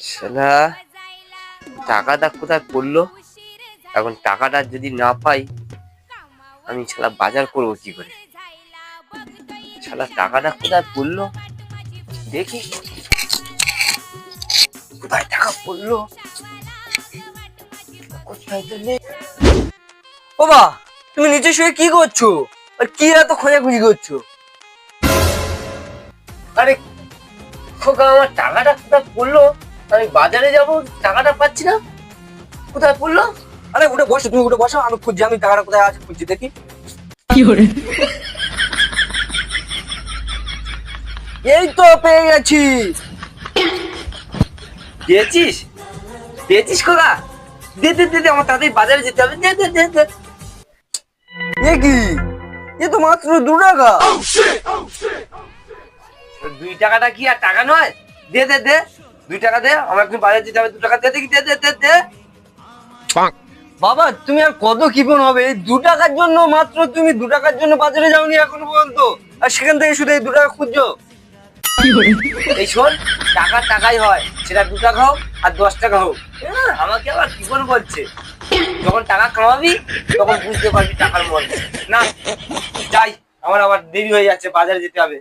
শালা টাকাটা কোথায় পড়লো? এখন টাকাটা যদি না পাই আমি শালা বাজার করবো কি করে? শালা টাকাটা কোথায় পড়লো দেখি, কোথায় টাকা পড়লো? কোথায় তো নেই। ও বা, তুমি নিচে শুয়ে কি করছো? আর কি এত খোঁজাখুঁজি করছো? আরে খোকা, আমার টাকাটা কোথায় পড়লো? আমি বাজারে যাবো, টাকাটা পাচ্ছি না, কোথায় পড়লো? আরে উঠে বসো, তুমি উঠে বসো, আমি খুঁজছি, আমি টাকাটা কোথায় আছে খুঁজছি দেখি। এই তো পেয়ে গেছি। পেয়েছিস? পেয়েছিস খোকা? দে দে দে দে, আমার তাড়াতাড়ি বাজারে যেতে হবে, দে দে দে দে। এ কি? এ তো মাত্র 2 টাকা। 2 টাকাটা কি আর টাকা নয়? দে দে দে, 2 টাকা দে, আমার একদিন বাজারে যেতে হবে, 2 টাকা দে দেখি, দে দে দে দে। বাবা তুমি আর কত কিপন হবে? এই 2 টাকার জন্য, মাত্র তুমি 2 টাকার জন্য বাজারে যাওনি এখনো পর্যন্ত, আর সেখান থেকে শুধু এই 2 টাকা খুঁজছো? এই শোন, টাকা টাকাই হয়, সেটা 2 টাকা হোক আর 10 টাকা হোক। আমাকে আবার কি করে বলছে? যখন টাকা কামাবি তখন বুঝতে পারবি টাকার মূল্য। না যাই, আমার আবার দেরি হয়ে যাচ্ছে, বাজারে যেতে হবে।